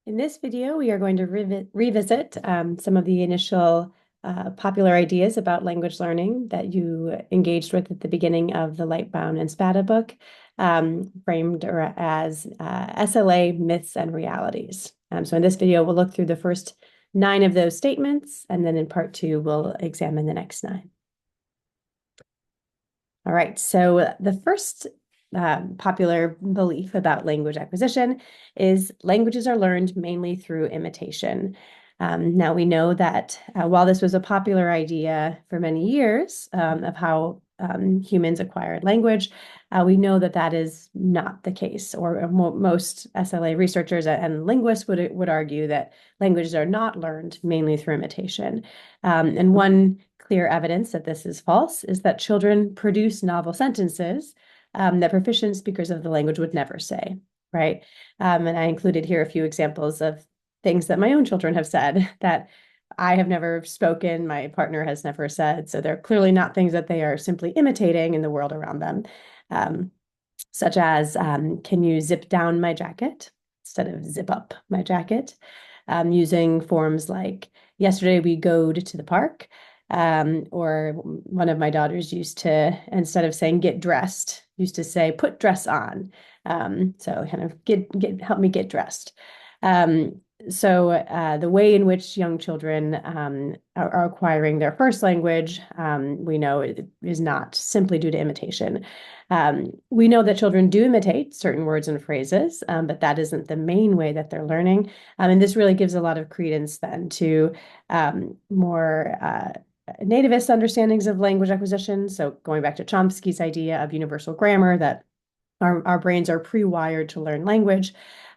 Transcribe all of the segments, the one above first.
In this video, we are going to revisit some of the initial popular ideas about language learning that you engaged with at the beginning of the Lightbound and Spada book, framed as SLA myths and realities. So in this video, we'll look through the first 9 of those statements, and then in part 2, we'll examine the next 9. All right, so the first popular belief about language acquisition is languages are learned mainly through imitation. Now we know that while this was a popular idea for many years of how humans acquired language, we know that that is not the case, or most SLA researchers and linguists would argue that languages are not learned mainly through imitation. And one clear evidence that this is false is that children produce novel sentences that proficient speakers of the language would never say, right? And I included here a few examples of things that my own children have said that I have never spoken, my partner has never said. So they're clearly not things that they are simply imitating in the world around them, such as, can you zip down my jacket instead of zip up my jacket? Using forms like, yesterday we goed to the park. Or one of my daughters used to, instead of saying get dressed, used to say put dress on. So kind of help me get dressed. So the way in which young children are acquiring their first language, we know it is not simply due to imitation. We know that children do imitate certain words and phrases, but that isn't the main way that they're learning. And this really gives a lot of credence then to more nativist understandings of language acquisition. So going back to Chomsky's idea of universal grammar, that our brains are pre-wired to learn language.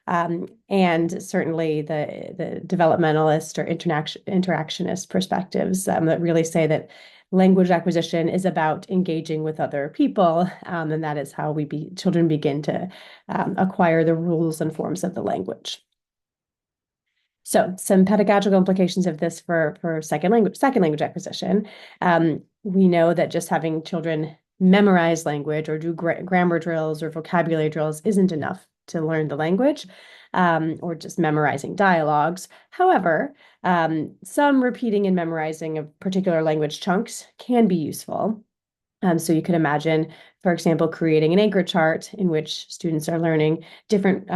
And certainly the developmentalist or interactionist perspectives that really say that language acquisition is about engaging with other people, and that is how children begin to acquire the rules and forms of the language. So some pedagogical implications of this for second language acquisition. We know that just having children memorize language or do grammar drills or vocabulary drills isn't enough to learn the language, or just memorizing dialogues. However, some repeating and memorizing of particular language chunks can be useful. So you could imagine, for example, creating an anchor chart in which students are learning different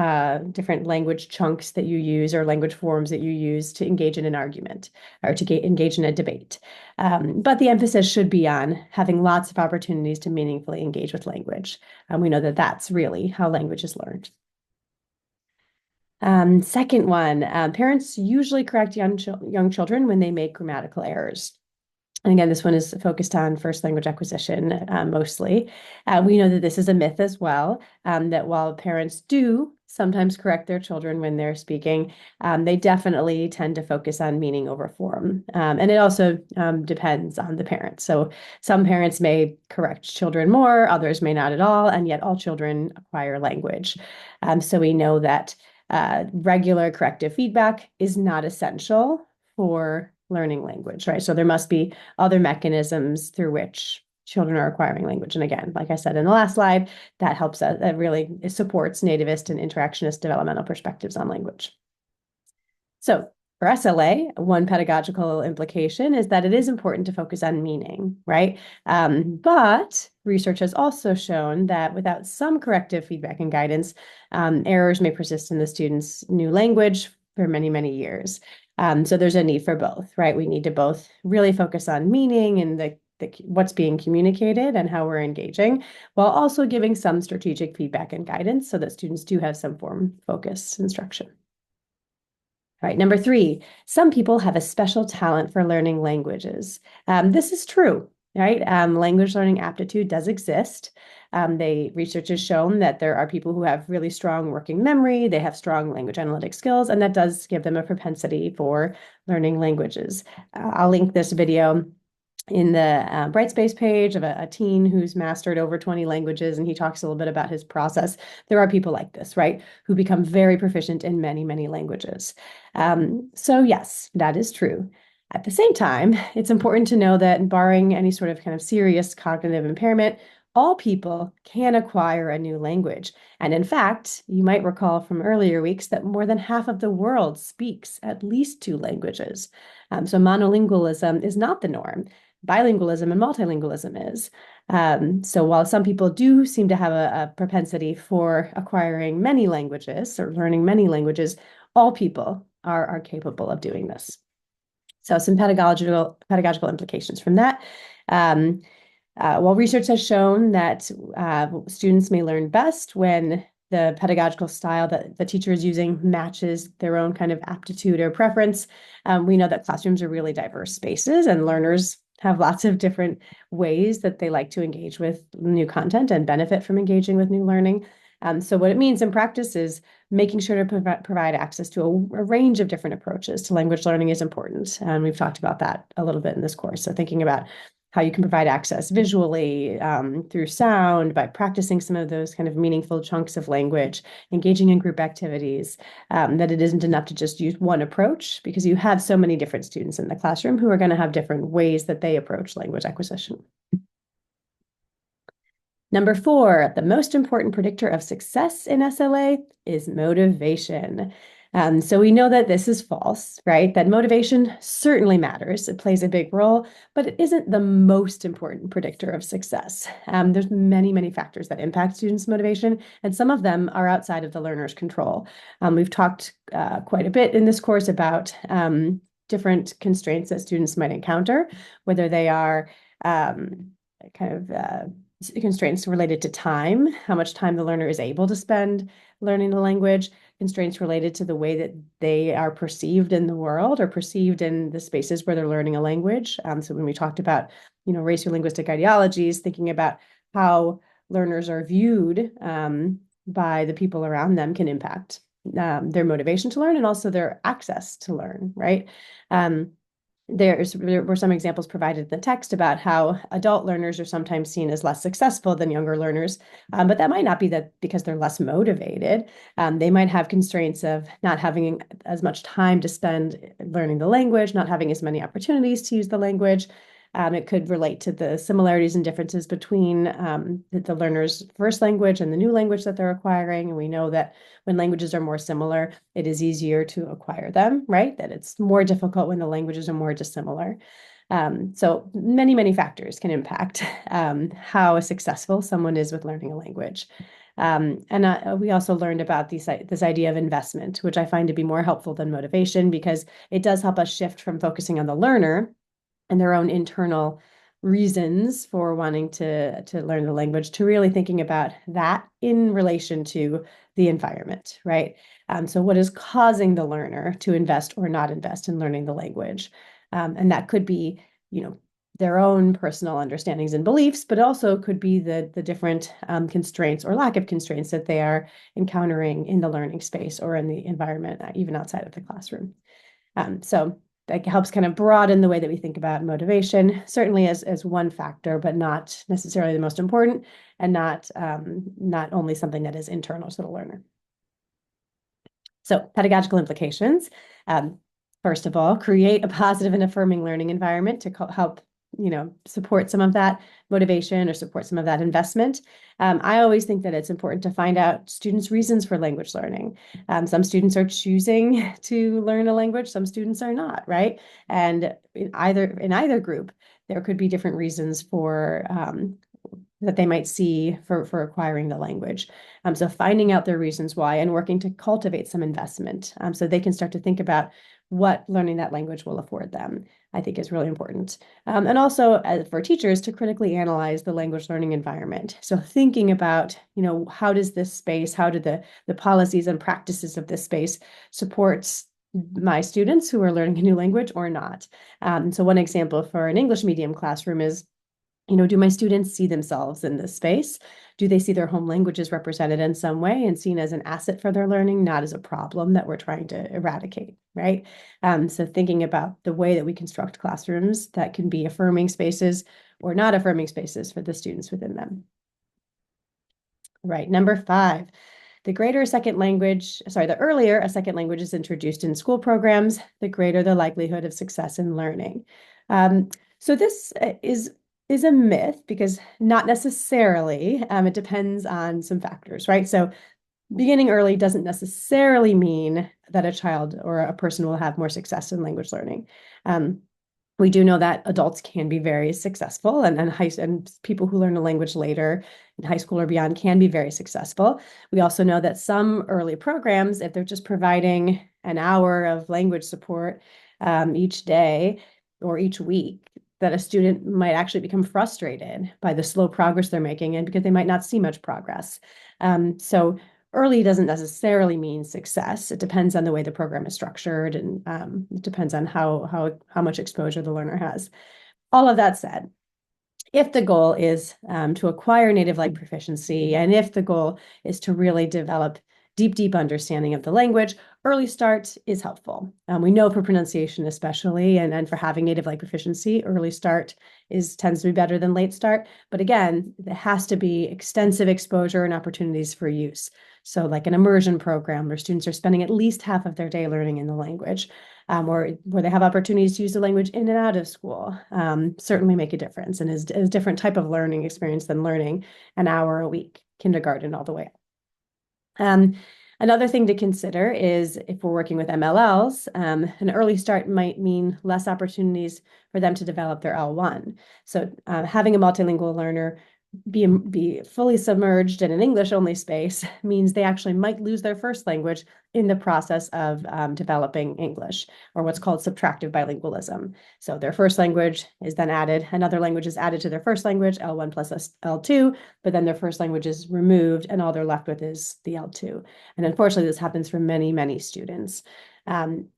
language chunks that you use or language forms that you use to engage in an argument or to engage in a debate. But the emphasis should be on having lots of opportunities to meaningfully engage with language. We know that that's really how language is learned. Second one, parents usually correct young children when they make grammatical errors. And again, this one is focused on first language acquisition mostly. We know that this is a myth as well, that while parents do sometimes correct their children when they're speaking, they definitely tend to focus on meaning over form. And it also depends on the parent. So some parents may correct children more, others may not at all, and yet all children acquire language. So we know that regular corrective feedback is not essential for learning language, right? So there must be other mechanisms through which children are acquiring language. And again, like I said in the last slide, that helps us, that really supports nativist and interactionist developmental perspectives on language. So for SLA, one pedagogical implication is that it is important to focus on meaning, right? But research has also shown that without some corrective feedback and guidance, errors may persist in the student's new language for many, many years. So there's a need for both, right? We need to both really focus on meaning and what's being communicated and how we're engaging, while also giving some strategic feedback and guidance so that students do have some form focused instruction. All right, number 3, some people have a special talent for learning languages. This is true, right? Language learning aptitude does exist. Research has shown that there are people who have really strong working memory, they have strong language analytic skills, and that does give them a propensity for learning languages. I'll link this video in the Brightspace page of a teen who's mastered over 20 languages, and he talks a little bit about his process. There are people like this, right, who become very proficient in many, many languages. So yes, that is true. At the same time, it's important to know that barring any sort of kind of serious cognitive impairment, all people can acquire a new language. And in fact, you might recall from earlier weeks that more than half of the world speaks at least two languages. So monolingualism is not the norm. Bilingualism and multilingualism is. So while some people do seem to have a propensity for acquiring many languages or learning many languages, all people are capable of doing this. So some pedagogical implications from that. While research has shown that students may learn best when the pedagogical style that the teacher is using matches their own kind of aptitude or preference, we know that classrooms are really diverse spaces and learners have lots of different ways that they like to engage with new content and benefit from engaging with new learning. So what it means in practice is making sure to provide access to a range of different approaches to language learning is important. And we've talked about that a little bit in this course. So thinking about how you can provide access visually, through sound, by practicing some of those kind of meaningful chunks of language, engaging in group activities, that it isn't enough to just use one approach because you have so many different students in the classroom who are going to have different ways that they approach language acquisition. Number 4, the most important predictor of success in SLA is motivation. So we know that this is false, right? That motivation certainly matters. It plays a big role, but it isn't the most important predictor of success. There's many, many factors that impact students' motivation, and some of them are outside of the learner's control. We've talked quite a bit in this course about different constraints that students might encounter, whether they are constraints related to time, how much time the learner is able to spend learning the language, constraints related to the way that they are perceived in the world or perceived in the spaces where they're learning a language. So when we talked about, racial linguistic ideologies, thinking about how learners are viewed by the people around them can impact their motivation to learn and also their access to learn, right? There were some examples provided in the text about how adult learners are sometimes seen as less successful than younger learners, but that might not be that because they're less motivated. They might have constraints of not having as much time to spend learning the language, not having as many opportunities to use the language. It could relate to the similarities and differences between the learner's first language and the new language that they're acquiring. And we know that when languages are more similar, it is easier to acquire them, right? That it's more difficult when the languages are more dissimilar. So many, many factors can impact how successful someone is with learning a language. We also learned about this idea of investment, which I find to be more helpful than motivation because it does help us shift from focusing on the learner and their own internal reasons for wanting to learn the language to really thinking about that in relation to the environment, right? So what is causing the learner to invest or not invest in learning the language? And that could be, their own personal understandings and beliefs, but also could be the different constraints or lack of constraints that they are encountering in the learning space or in the environment, even outside of the classroom. So that helps kind of broaden the way that we think about motivation, certainly as one factor, but not necessarily the most important and not only something that is internal to the learner. So pedagogical implications. First of all, create a positive and affirming learning environment to help support some of that motivation or support some of that investment. I always think that it's important to find out students' reasons for language learning. Some students are choosing to learn a language, some students are not, right? And in either group, there could be different reasons for that they might see for acquiring the language. So finding out their reasons why and working to cultivate some investment so they can start to think about what learning that language will afford them, I think is really important. And also for teachers to critically analyze the language learning environment. So thinking about, how does this space, how do the policies and practices of this space support my students who are learning a new language or not? So one example for an English medium classroom is, do my students see themselves in this space? Do they see their home languages represented in some way and seen as an asset for their learning, not as a problem that we're trying to eradicate, right? So thinking about the way that we construct classrooms that can be affirming spaces or not affirming spaces for the students within them. Right, number 5. The earlier a second language is introduced in school programs, the greater the likelihood of success in learning. So this is is a myth because not necessarily. It depends on some factors, right? So beginning early doesn't necessarily mean that a child or a person will have more success in language learning. We do know that adults can be very successful, and people who learn a language later in high school or beyond can be very successful. We also know that some early programs, if they're just providing an hour of language support each day or each week, that a student might actually become frustrated by the slow progress they're making and because they might not see much progress. So early doesn't necessarily mean success. It depends on the way the program is structured, and it depends on how much exposure the learner has. All of that said, if the goal is to acquire native-like proficiency, and if the goal is to really develop deep understanding of the language, early start is helpful. We know for pronunciation especially, and for having native-like proficiency, early start tends to be better than late start. But again, there has to be extensive exposure and opportunities for use. So like an immersion program where students are spending at least half of their day learning in the language, or where they have opportunities to use the language in and out of school, certainly make a difference, and is a different type of learning experience than learning an hour a week, kindergarten all the way up. Another thing to consider is if we're working with MLLs, an early start might mean less opportunities for them to develop their L1. So having a multilingual learner be fully submerged in an English-only space means they actually might lose their first language in the process of developing English, or what's called subtractive bilingualism. So their first language is then added, another language is added to their first language, L1 plus L2, but then their first language is removed and all they're left with is the L2. And unfortunately, this happens for many students. And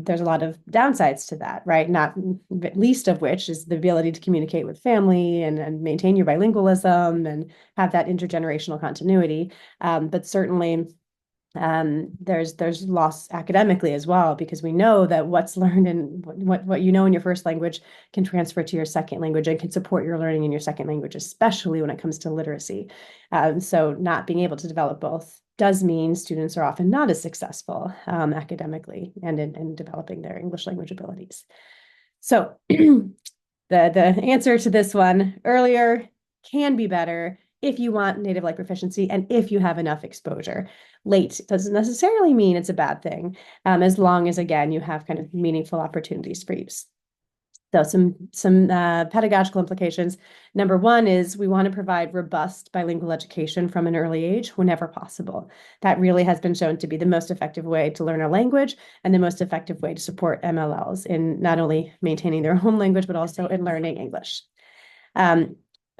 there's a lot of downsides to that, right? Not least of which is the ability to communicate with family and maintain your bilingualism and have that intergenerational continuity. But certainly there's loss academically as well, because we know that what's learned in what you know in your first language can transfer to your second language and can support your learning in your second language, especially when it comes to literacy. So not being able to develop both does mean students are often not as successful academically and in developing their English language abilities. So the answer to this one, earlier can be better if you want native-like proficiency and if you have enough exposure. Late doesn't necessarily mean it's a bad thing, as long as, again, you have kind of meaningful opportunities for use. So some pedagogical implications. Number one is we want to provide robust bilingual education from an early age whenever possible. That really has been shown to be the most effective way to learn a language and the most effective way to support MLLs in not only maintaining their home language, but also in learning English.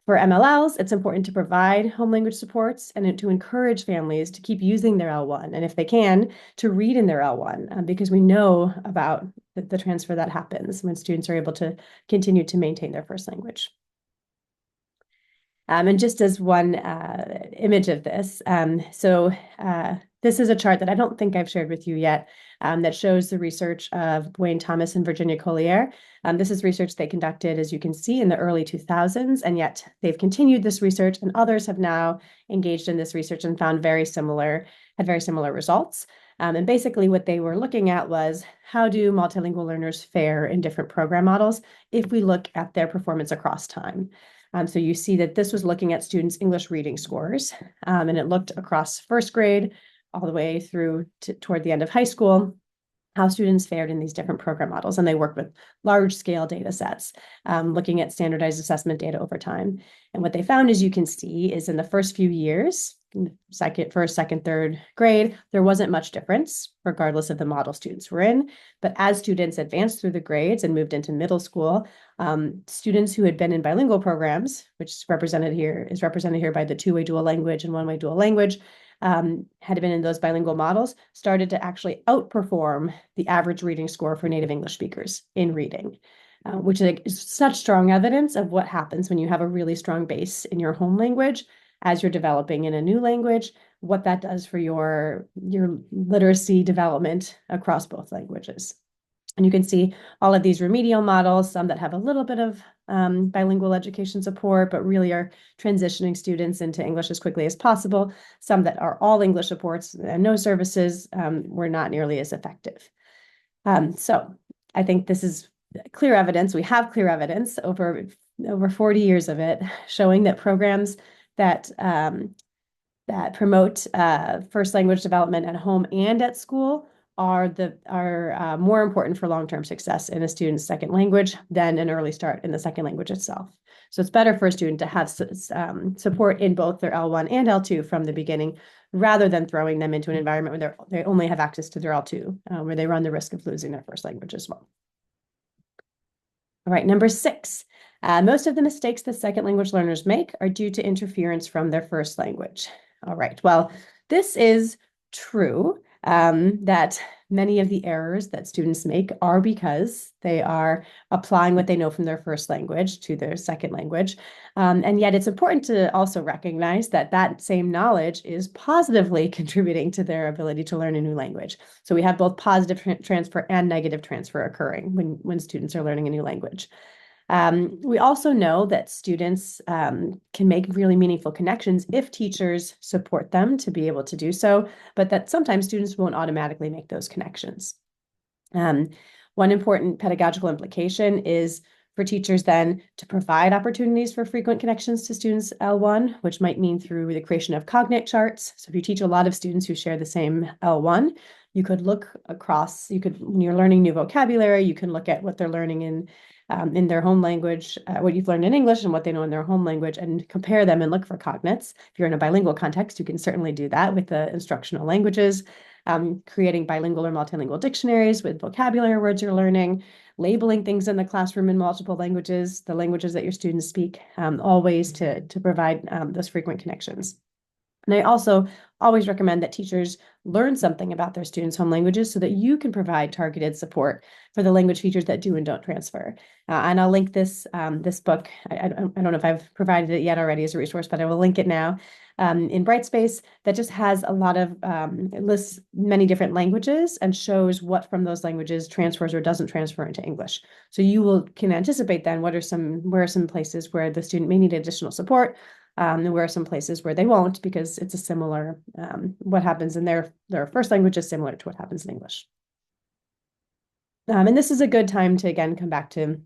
For MLLs, it's important to provide home language supports and to encourage families to keep using their L1, and if they can, to read in their L1, because we know about the transfer that happens when students are able to continue to maintain their first language. And just as one image of this, this is a chart that I don't think I've shared with you yet, that shows the research of Wayne Thomas and Virginia Collier. This is research they conducted, as you can see, in the early 2000s, and yet they've continued this research, and others have now engaged in this research and had very similar results. And basically what they were looking at was, how do multilingual learners fare in different program models if we look at their performance across time? So you see that this was looking at students' English reading scores, and it looked across first grade all the way through toward the end of high school, how students fared in these different program models. And they worked with large scale data sets, looking at standardized assessment data over time. And what they found, as you can see, is in the first few years, first, second, third grade, there wasn't much difference, regardless of the model students were in. But as students advanced through the grades and moved into middle school, students who had been in bilingual programs, which is represented here by the two-way dual language and one-way dual language, had been in those bilingual models, started to actually outperform the average reading score for native English speakers in reading, which is such strong evidence of what happens when you have a really strong base in your home language as you're developing in a new language, what that does for your literacy development across both languages. And you can see all of these remedial models, some that have a little bit of bilingual education support, but really are transitioning students into English as quickly as possible. Some that are all English supports and no services were not nearly as effective. So I think this is clear evidence. We have clear evidence over over 40 years of it, showing that programs that that promote first language development at home and at school are more important for long-term success in a student's second language than an early start in the second language itself. So it's better for a student to have support in both their L1 and L2 from the beginning, rather than throwing them into an environment where they only have access to their L2, where they run the risk of losing their first language as well. All right, number 6. Most of the mistakes that second language learners make are due to interference from their first language. All right, well, this is true, that many of the errors that students make are because they are applying what they know from their first language to their second language. And yet it's important to also recognize that that same knowledge is positively contributing to their ability to learn a new language. So we have both positive transfer and negative transfer occurring when students are learning a new language. We also know that students can make really meaningful connections if teachers support them to be able to do so, but that sometimes students won't automatically make those connections. One important pedagogical implication is for teachers then to provide opportunities for frequent connections to students L1, which might mean through the creation of cognate charts. So if you teach a lot of students who share the same L1, you could look across, when you're learning new vocabulary, you can look at what they're learning in their home language, what you've learned in English and what they know in their home language, and compare them and look for cognates. If you're in a bilingual context, you can certainly do that with the instructional languages, creating bilingual or multilingual dictionaries with vocabulary words you're learning, labeling things in the classroom in multiple languages, the languages that your students speak, all ways to provide those frequent connections. And I also always recommend that teachers learn something about their students' home languages so that you can provide targeted support for the language features that do and don't transfer. And I'll link this book. I don't know if I've provided it yet already as a resource, but I will link it now in Brightspace, that just has a lot of, it lists many different languages and shows what from those languages transfers or doesn't transfer into English. So you can anticipate then where are some places where the student may need additional support, and where are some places where they won't, because it's a similar, what happens in their first language is similar to what happens in English. And this is a good time to, again, come back to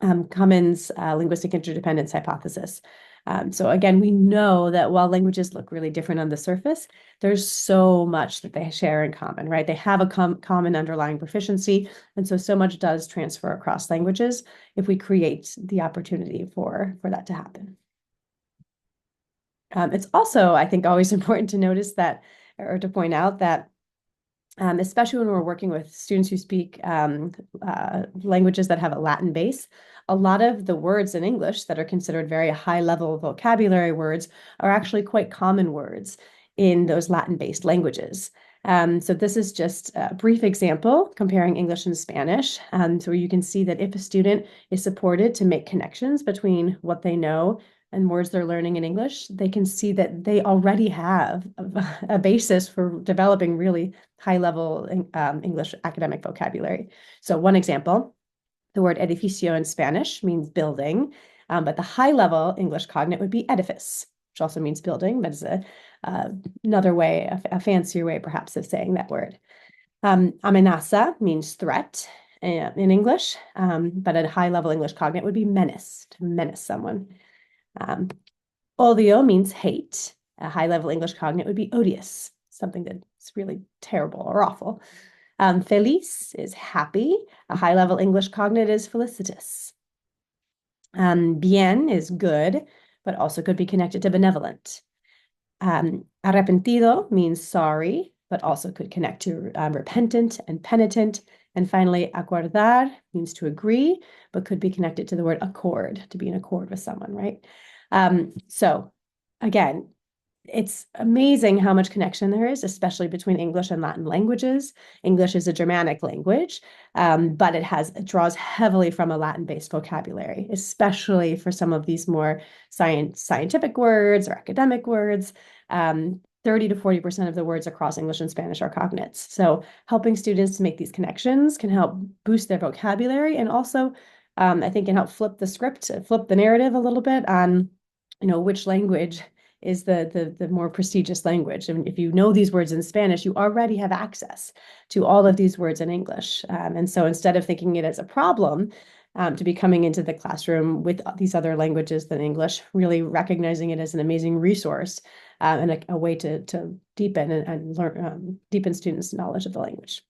Hamman's linguistic interdependence hypothesis. So again, we know that while languages look really different on the surface, there's so much that they share in common, right? They have a common underlying proficiency, and so much does transfer across languages if we create the opportunity for that to happen. It's also, I think, always important to notice that, or to point out that, especially when we're working with students who speak languages that have a Latin base, a lot of the words in English that are considered very high-level vocabulary words are actually quite common words in those Latin-based languages. So this is just a brief example comparing English and Spanish. So you can see that if a student is supported to make connections between what they know and words they're learning in English, they can see that they already have a basis for developing really high-level English academic vocabulary. So one example, the word edificio in Spanish means building, but the high-level English cognate would be edifice, which also means building, but is another way, a fancier way perhaps of saying that word. Amenaza means threat in English, but a high-level English cognate would be menace, to menace someone. Odio means hate. A high-level English cognate would be odious, something that's really terrible or awful. Feliz is happy. A high-level English cognate is felicitous. Bien is good, but also could be connected to benevolent. Arrepentido means sorry, but also could connect to repentant and penitent. And finally, acordar means to agree, but could be connected to the word accord, to be in accord with someone, right? So again, it's amazing how much connection there is, especially between English and Latin languages. English is a Germanic language, but it draws heavily from a Latin-based vocabulary, especially for some of these more scientific words or academic words. 30 to 40% of the words across English and Spanish are cognates. So helping students to make these connections can help boost their vocabulary, and also I think can help flip the narrative a little bit on, which language is the more prestigious language. And if you know these words in Spanish, you already have access to all of these words in English. And so instead of thinking it as a problem, to be coming into the classroom with these other languages than English, really recognizing it as an amazing resource and a way to deepen and learn, deepen students' knowledge of the language.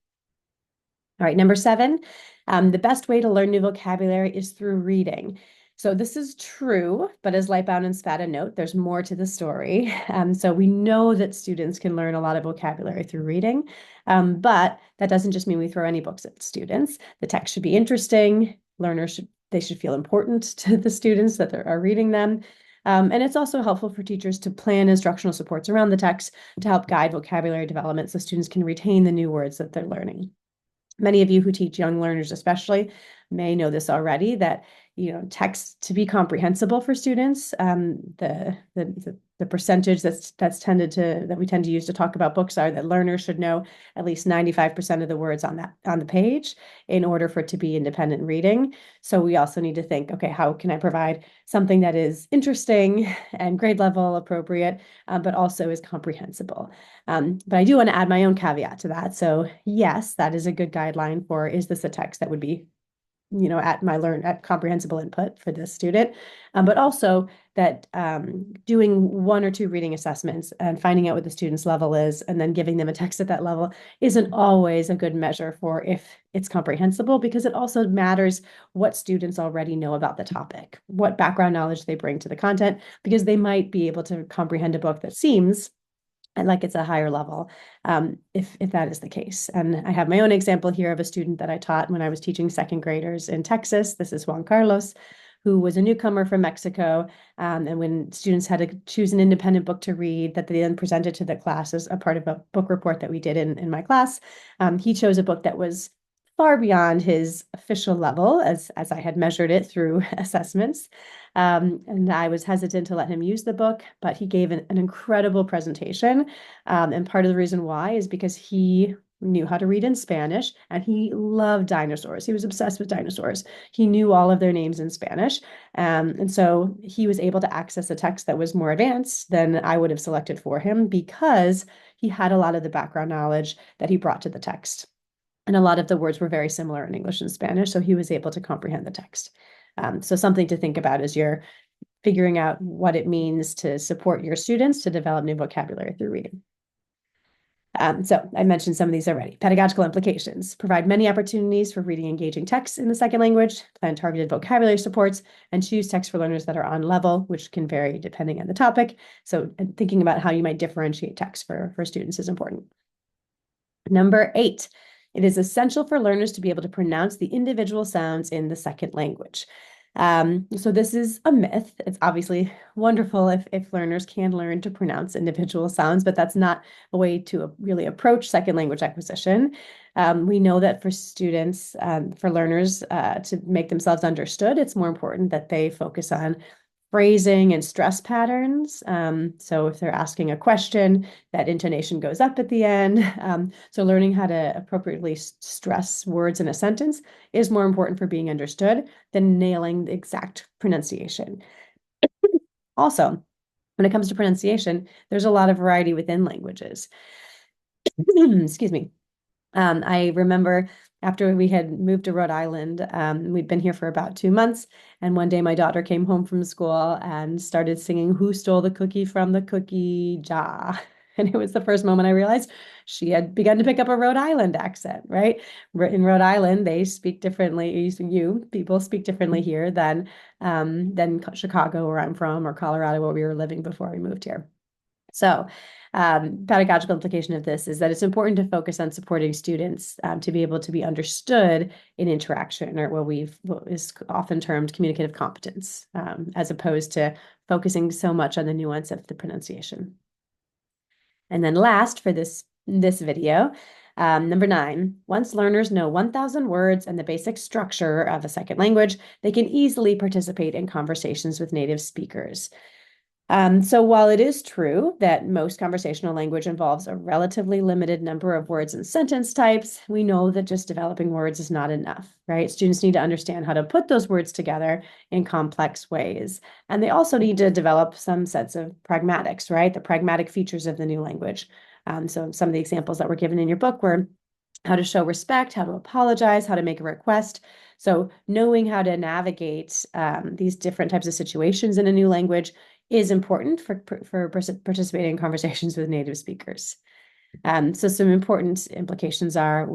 All right, number 7, the best way to learn new vocabulary is through reading. So this is true, but as Lightbound and Spada note, there's more to the story. So we know that students can learn a lot of vocabulary through reading, but that doesn't just mean we throw any books at students. The text should be interesting. Learners should feel important to the students that are reading them. And it's also helpful for teachers to plan instructional supports around the text to help guide vocabulary development so students can retain the new words that they're learning. Many of you who teach young learners especially may know this already, that text to be comprehensible for students, the percentage that we tend to use to talk about books are that learners should know at least 95% of the words on the page in order for it to be independent reading. So we also need to think, okay, how can I provide something that is interesting and grade level appropriate, but also is comprehensible? But I do want to add my own caveat to that. So yes, that is a good guideline for, is this a text that would be at comprehensible input for this student, but also that doing 1 or 2 reading assessments and finding out what the student's level is and then giving them a text at that level isn't always a good measure for if it's comprehensible, because it also matters what students already know about the topic, what background knowledge they bring to the content, because they might be able to comprehend a book that seems and like it's a higher level, if that is the case. And I have my own example here of a student that I taught when I was teaching 2nd graders in Texas. This is Juan Carlos, who was a newcomer from Mexico. And when students had to choose an independent book to read that they then presented to the class as a part of a book report that we did in my class, he chose a book that was far beyond his official level as I had measured it through assessments. And I was hesitant to let him use the book, but he gave an incredible presentation. And part of the reason why is because he knew how to read in Spanish and he loved dinosaurs. He was obsessed with dinosaurs. He knew all of their names in Spanish. And so he was able to access a text that was more advanced than I would have selected for him because he had a lot of the background knowledge that he brought to the text. And a lot of the words were very similar in English and Spanish, so he was able to comprehend the text. So something to think about as you're figuring out what it means to support your students to develop new vocabulary through reading. So I mentioned some of these already. Pedagogical implications: provide many opportunities for reading engaging texts in the second language, plan targeted vocabulary supports, and choose texts for learners that are on level, which can vary depending on the topic. So thinking about how you might differentiate text for students is important. Number 8. It is essential for learners to be able to pronounce the individual sounds in the second language. So this is a myth. It's obviously wonderful if learners can learn to pronounce individual sounds, but that's not a way to really approach second language acquisition. We know that for students, for learners to make themselves understood, it's more important that they focus on phrasing and stress patterns. So if they're asking a question, that intonation goes up at the end. So learning how to appropriately stress words in a sentence is more important for being understood than nailing the exact pronunciation. Also, when it comes to pronunciation, there's a lot of variety within languages. Excuse me. I remember after we had moved to Rhode Island, we'd been here for about 2 months. And one day my daughter came home from school and started singing "Who Stole the Cookie from the Cookie Jar?" And it was the first moment I realized she had begun to pick up a Rhode Island accent, right? In Rhode Island, they speak differently. People speak differently here than Chicago, where I'm from, or Colorado, where we were living before we moved here. So pedagogical implication of this is that it's important to focus on supporting students to be able to be understood in interaction, or what is often termed communicative competence, as opposed to focusing so much on the nuance of the pronunciation. And then last for this video, number 9, once learners know 1,000 words and the basic structure of a second language, they can easily participate in conversations with native speakers. So while it is true that most conversational language involves a relatively limited number of words and sentence types, we know that just developing words is not enough, right? Students need to understand how to put those words together in complex ways. And they also need to develop some sense of pragmatics, right? The pragmatic features of the new language. So some of the examples that were given in your book were how to show respect, how to apologize, how to make a request. So knowing how to navigate these different types of situations in a new language is important for participating in conversations with native speakers. So some important implications are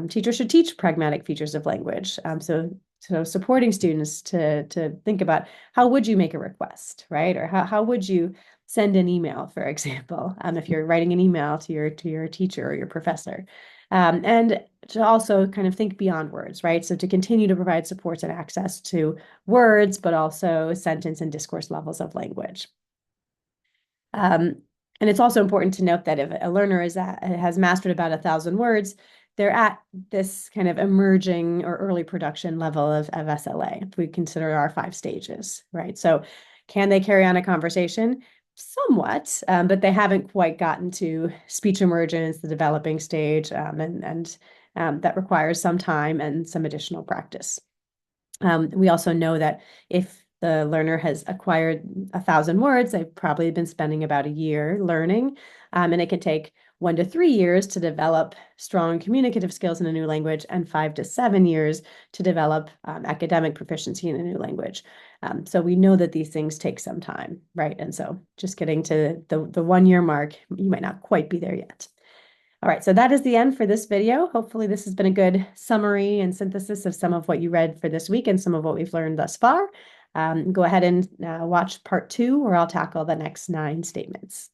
teachers should teach pragmatic features of language. So supporting students to think about how would you make a request, right? Or how would you send an email, for example, if you're writing an email to your teacher or your professor. And to also kind of think beyond words, right? So to continue to provide supports and access to words, but also sentence and discourse levels of language. And it's also important to note that if a learner has mastered about 1,000 words, they're at this kind of emerging or early production level of SLA, if we consider our 5 stages, right? So can they carry on a conversation? Somewhat, but they haven't quite gotten to speech emergence, the developing stage, and that requires some time and some additional practice. We also know that if the learner has acquired 1,000 words, they've probably been spending about a year learning, and it can take 1 to 3 years to develop strong communicative skills in a new language, and 5 to 7 years to develop academic proficiency in a new language. So we know that these things take some time, right? And so just getting to the 1 year mark, you might not quite be there yet. All right, so that is the end for this video. Hopefully this has been a good summary and synthesis of some of what you read for this week and some of what we've learned thus far. Go ahead and watch part 2, where I'll tackle the next 9 statements.